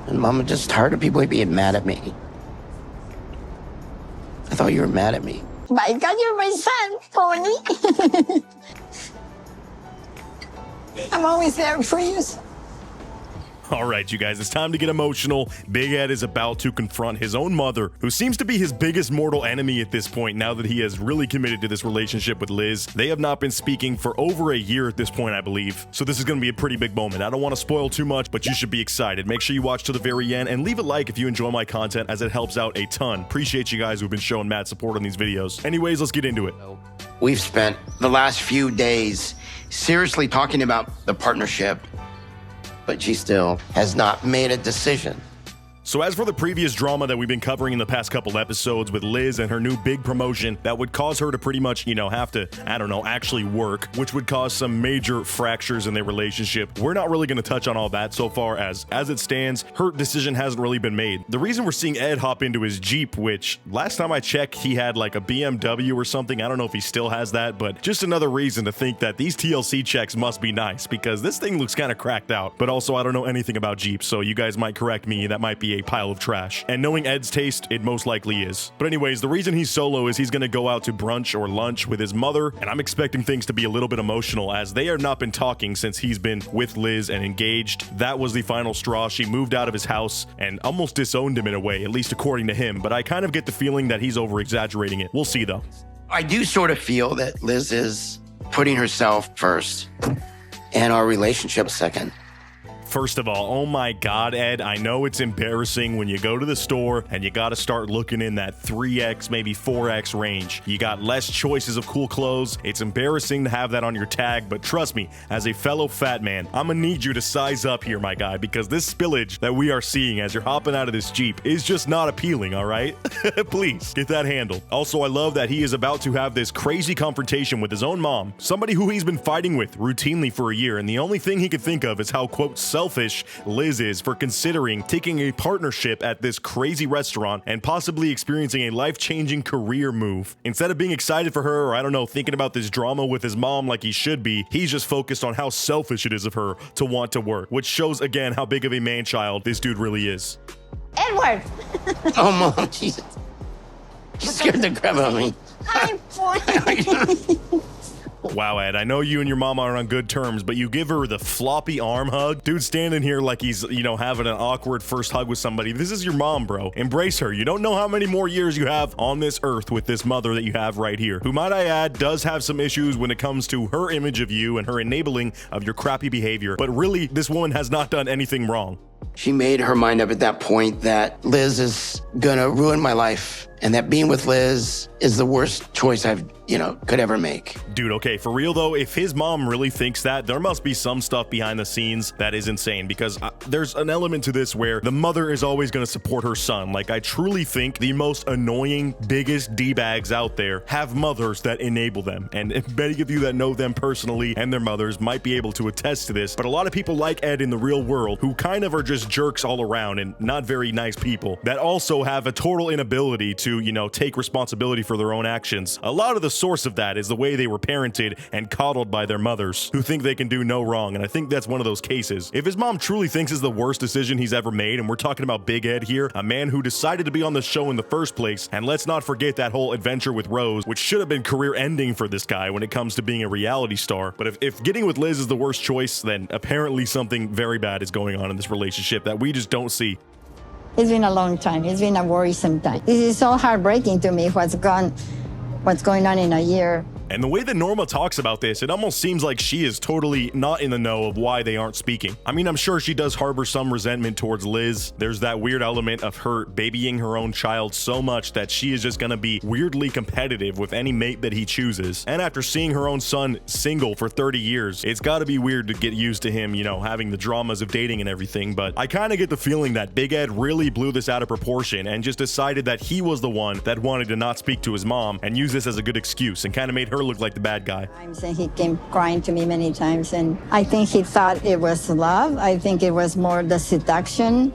And Mom, I'm just tired of people being mad at me. I thought you were mad at me. My God, you're my son, Pony. I'm always there for you. All right, you guys, it's time to get emotional. Big Ed is about to confront his own mother, who seems to be his biggest mortal enemy at this point now that he has really committed to this relationship with Liz. They have not been speaking for over a year at this point, I believe. So this is going to be a pretty big moment. I don't want to spoil too much, but you should be excited. Make sure you watch to the very end and leave a like if you enjoy my content, as it helps out a ton. Appreciate you guys who've been showing mad support on these videos. Anyways, let's get into it. We've spent the last few days seriously talking about the partnership, but she still has not made a decision. So as for the previous drama that we've been covering in the past couple episodes with Liz and her new big promotion that would cause her to pretty much, have to, actually work, which would cause some major fractures in their relationship. We're not really going to touch on all that so far, as it stands, her decision hasn't really been made. The reason we're seeing Ed hop into his Jeep, which last time I checked, he had like a BMW or something. I don't know if he still has that, but just another reason to think that these TLC checks must be nice, because this thing looks kind of cracked out. But also, I don't know anything about Jeeps, so you guys might correct me. That might be a pile of trash, and knowing Ed's taste, it most likely is. But anyways, the reason he's solo is he's gonna go out to brunch or lunch with his mother, and I'm expecting things to be a little bit emotional, as they have not been talking since he's been with Liz and engaged. That was the final straw. She moved out of his house and almost disowned him in a way, at least according to him, but I kind of get the feeling that he's over exaggerating it. We'll see though. I do sort of feel that Liz is putting herself first and our relationship second. First of all, oh my God, Ed, I know it's embarrassing when you go to the store and you got to start looking in that 3X, maybe 4X range. You got less choices of cool clothes. It's embarrassing to have that on your tag, but trust me, as a fellow fat man, I'm gonna need you to size up here, my guy, because this spillage that we are seeing as you're hopping out of this Jeep is just not appealing, all right? Please, get that handled. Also, I love that he is about to have this crazy confrontation with his own mom, somebody who he's been fighting with routinely for a year, and the only thing he can think of is how, quote, selfish Liz is for considering taking a partnership at this crazy restaurant and possibly experiencing a life-changing career move. Instead of being excited for her, or I don't know, thinking about this drama with his mom like he should be, he's just focused on how selfish it is of her to want to work, which shows again how big of a man-child this dude really is. Edward! Oh, Mom, Jesus. You scared the crap out of me. Hi, Pony. Wow, Ed, I know you and your mama are on good terms, but you give her the floppy arm hug? Dude standing here like he's, having an awkward first hug with somebody. This is your mom, bro. Embrace her. You don't know how many more years you have on this earth with this mother that you have right here, who, might I add, does have some issues when it comes to her image of you and her enabling of your crappy behavior. But really, this woman has not done anything wrong. She made her mind up at that point that Liz is gonna ruin my life, and that being with Liz is the worst choice I've, could ever make. Dude, okay, for real though, if his mom really thinks that, there must be some stuff behind the scenes that is insane, because there's an element to this where the mother is always going to support her son. Like, I truly think the most annoying, biggest D-bags out there have mothers that enable them, and many of you that know them personally and their mothers might be able to attest to this, but a lot of people like Ed in the real world who kind of are just jerks all around and not very nice people that also have a total inability to, take responsibility for their own actions. A lot of the source of that is the way they were parented and coddled by their mothers, who think they can do no wrong, and I think that's one of those cases. If his mom truly thinks it's the worst decision he's ever made, and we're talking about Big Ed here, a man who decided to be on the show in the first place, and let's not forget that whole adventure with Rose, which should have been career-ending for this guy when it comes to being a reality star. But if getting with Liz is the worst choice, then apparently something very bad is going on in this relationship that we just don't see. It's been a long time. It's been a worrisome time. This is so heartbreaking to me, what's going on in a year. And the way that Norma talks about this, it almost seems like she is totally not in the know of why they aren't speaking. I mean, I'm sure she does harbor some resentment towards Liz. There's that weird element of her babying her own child so much that she is just gonna be weirdly competitive with any mate that he chooses. And after seeing her own son single for 30 years, it's gotta be weird to get used to him, having the dramas of dating and everything. But I kind of get the feeling that Big Ed really blew this out of proportion and just decided that he was the one that wanted to not speak to his mom and use this as a good excuse and kind of made her look like the bad guy. And he came crying to me many times, and I think he thought it was love. I think it was more the seduction.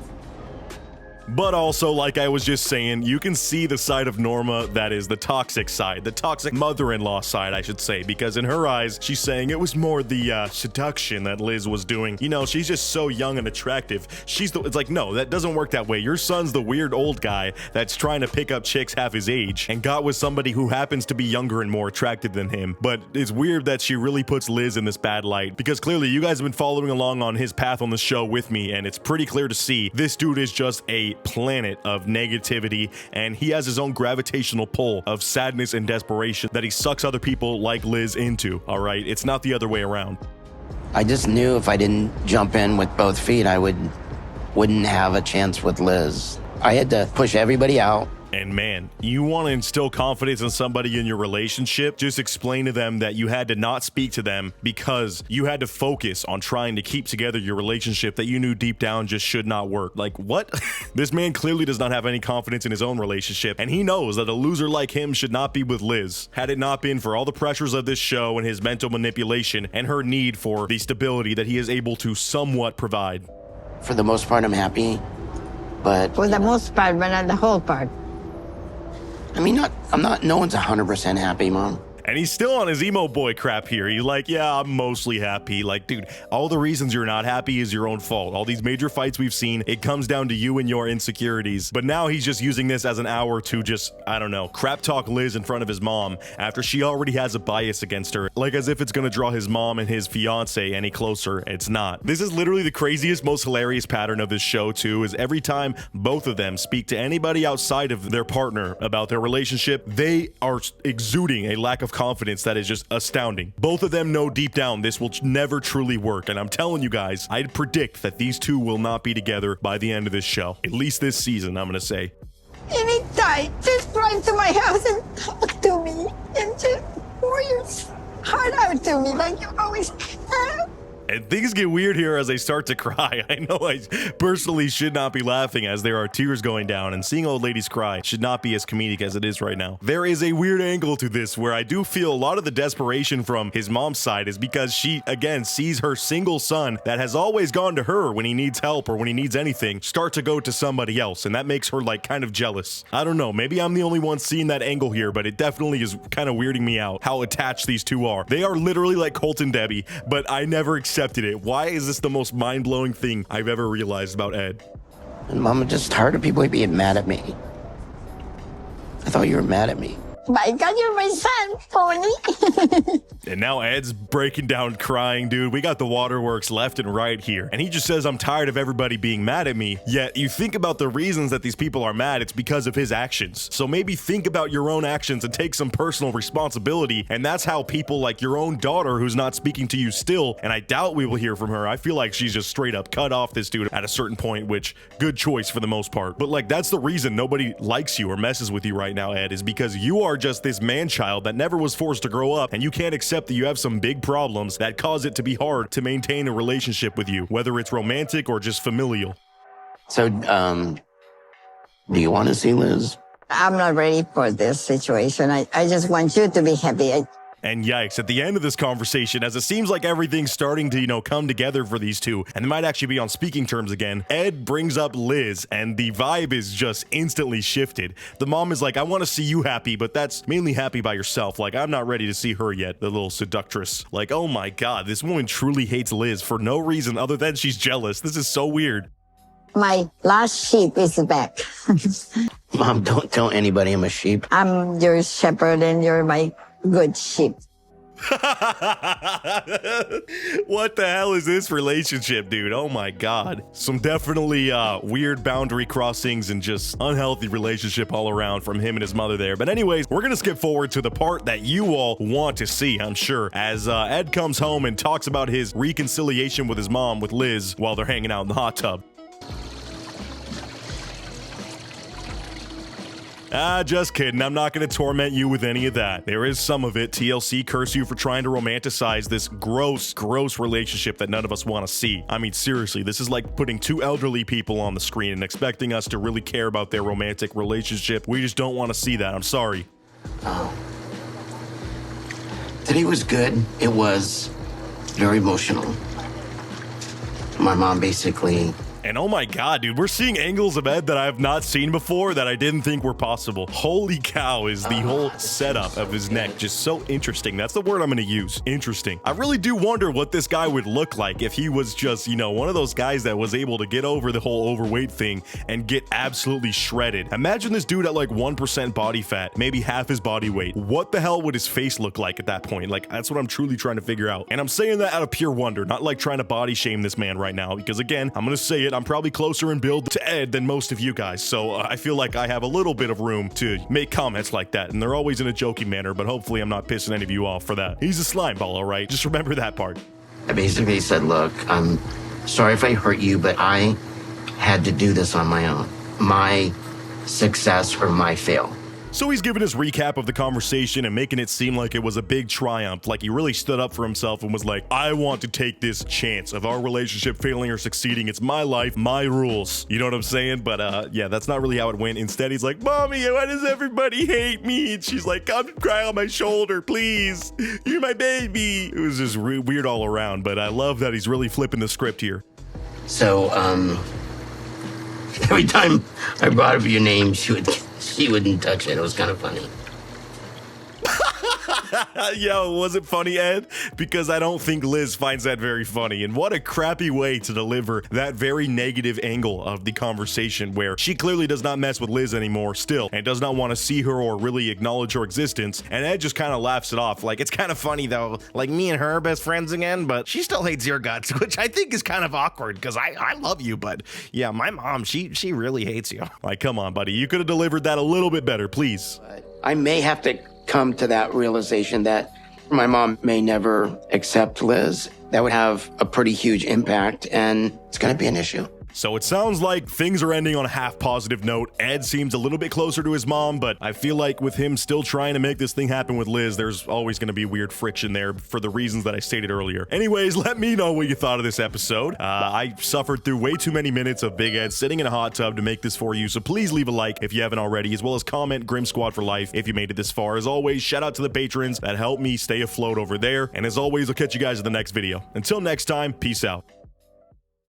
But also, like I was just saying, you can see the side of Norma that is the toxic side, the toxic mother-in-law side, I should say, because in her eyes, she's saying it was more the seduction that Liz was doing. You know, she's just so young and attractive. It's like, no, that doesn't work that way. Your son's the weird old guy that's trying to pick up chicks half his age and got with somebody who happens to be younger and more attractive than him. But it's weird that she really puts Liz in this bad light, because clearly you guys have been following along on his path on the show with me, and it's pretty clear to see this dude is just a planet of negativity, and he has his own gravitational pull of sadness and desperation that he sucks other people like Liz into. All right, it's not the other way around. I just knew if I didn't jump in with both feet, I wouldn't have a chance with Liz. I had to push everybody out. And man, you want to instill confidence in somebody in your relationship, just explain to them that you had to not speak to them because you had to focus on trying to keep together your relationship that you knew deep down just should not work. Like, what? This man clearly does not have any confidence in his own relationship, and he knows that a loser like him should not be with Liz. Had it not been for all the pressures of this show and his mental manipulation and her need for the stability that he is able to somewhat provide. For the most part, I'm happy, but... For the most part, but not the whole part. I mean, no one's 100% happy, Mom. And he's still on his emo boy crap here. He's like, yeah, I'm mostly happy. Like, dude, all the reasons you're not happy is your own fault. All these major fights we've seen, it comes down to you and your insecurities. But now he's just using this as an hour to just, I don't know, crap talk Liz in front of his mom after she already has a bias against her. Like as if it's gonna draw his mom and his fiance any closer. It's not. This is literally the craziest, most hilarious pattern of this show too, is every time both of them speak to anybody outside of their partner about their relationship, they are exuding a lack of confidence that is just astounding. Both of them know deep down this will never truly work, and I'm telling you guys, I'd predict that these two will not be together by the end of this show. At least this season, I'm gonna say. Anytime, just drive to my house and talk to me and just pour your heart out to me like you always have. And things get weird here as they start to cry. I know I personally should not be laughing as there are tears going down, and seeing old ladies cry should not be as comedic as it is right now. There is a weird angle to this where I do feel a lot of the desperation from his mom's side is because she, again, sees her single son that has always gone to her when he needs help or when he needs anything start to go to somebody else, and that makes her like kind of jealous. I don't know, maybe I'm the only one seeing that angle here, but it definitely is kind of weirding me out how attached these two are. They are literally like Colt and Debbie, but I never accepted it. Why is this the most mind-blowing thing I've ever realized about Ed? And Mom, I'm just tired of people being mad at me. I thought you were mad at me. My God, you're my son, Pony. And now Ed's breaking down crying, dude. We got the waterworks left and right here. And he just says, I'm tired of everybody being mad at me. Yet you think about the reasons that these people are mad, it's because of his actions. So maybe think about your own actions and take some personal responsibility. And that's how people like your own daughter, who's not speaking to you still, and I doubt we will hear from her. I feel like she's just straight up cut off this dude at a certain point, which good choice for the most part. But like, that's the reason nobody likes you or messes with you right now, Ed, is because you are just this man-child that never was forced to grow up, and you can't accept that you have some big problems that cause it to be hard to maintain a relationship with you, whether it's romantic or just familial. So, do you want to see Liz? I'm not ready for this situation. I just want you to be happy. And yikes, at the end of this conversation, as it seems like everything's starting to, come together for these two, and they might actually be on speaking terms again, Ed brings up Liz, and the vibe is just instantly shifted. The mom is like, I want to see you happy, but that's mainly happy by yourself. Like, I'm not ready to see her yet, the little seductress. Like, oh my God, this woman truly hates Liz for no reason other than she's jealous. This is so weird. My last sheep is back. Mom, don't tell anybody I'm a sheep. I'm your shepherd and you're my good sheep. What the hell is this relationship, dude? Oh my God. Some definitely weird boundary crossings and just unhealthy relationship all around from him and his mother there. But anyways, we're gonna skip forward to the part that you all want to see, I'm sure, as Ed comes home and talks about his reconciliation with his mom, with Liz, while they're hanging out in the hot tub. Just kidding. I'm not going to torment you with any of that. There is some of it. TLC curse you for trying to romanticize this gross, gross relationship that none of us want to see. I mean, seriously, this is like putting two elderly people on the screen and expecting us to really care about their romantic relationship. We just don't want to see that. I'm sorry. Oh. Today was good. It was very emotional. My mom basically And oh my god, dude, we're seeing angles of Ed that I have not seen before that I didn't think were possible. Holy cow, is the whole setup of his neck just so interesting. That's the word I'm gonna use. Interesting. I really do wonder what this guy would look like if he was just, you know, one of those guys that was able to get over the whole overweight thing and get absolutely shredded. Imagine this dude at like 1% body fat, maybe half his body weight. What the hell would his face look like at that point? Like, that's what I'm truly trying to figure out. And I'm saying that out of pure wonder, not like trying to body shame this man right now, because again, I'm gonna say it, I'm probably closer in build to Ed than most of you guys, so I feel like I have a little bit of room to make comments like that, and they're always in a joking manner, but hopefully I'm not pissing any of you off for that. He's a slime ball, alright? Just remember that part. I basically said, look, I'm sorry if I hurt you, but I had to do this on my own. My success or my fail. So he's giving his recap of the conversation and making it seem like it was a big triumph, like he really stood up for himself and was like, I want to take this chance of our relationship failing or succeeding. It's my life, my rules. You know what I'm saying? But yeah, that's not really how it went. Instead, he's like, Mommy, why does everybody hate me? And she's like, come cry on my shoulder, please. You're my baby. It was just weird all around, but I love that he's really flipping the script here. So, every time I brought up your name, she wouldn't touch it. It was kind of funny. Yo, was it funny, Ed? Because I don't think Liz finds that very funny. And what a crappy way to deliver that very negative angle of the conversation, where she clearly does not mess with Liz anymore still and does not want to see her or really acknowledge her existence. And Ed just kind of laughs it off. Like, it's kind of funny though. Like, me and her are best friends again, but she still hates your guts, which I think is kind of awkward because I love you, but yeah, my mom, she really hates you. Like, come on, buddy. You could have delivered that a little bit better, please. I may have to come to that realization that my mom may never accept Liz. That would have a pretty huge impact, and it's going to be an issue. So it sounds like things are ending on a half positive note. Ed seems a little bit closer to his mom, but I feel like with him still trying to make this thing happen with Liz, there's always going to be weird friction there for the reasons that I stated earlier. Anyways, let me know what you thought of this episode. I suffered through way too many minutes of Big Ed sitting in a hot tub to make this for you, so please leave a like if you haven't already, as well as comment Grim Squad for life if you made it this far. As always, shout out to the patrons that help me stay afloat over there, and as always, I'll catch you guys in the next video. Until next time, peace out.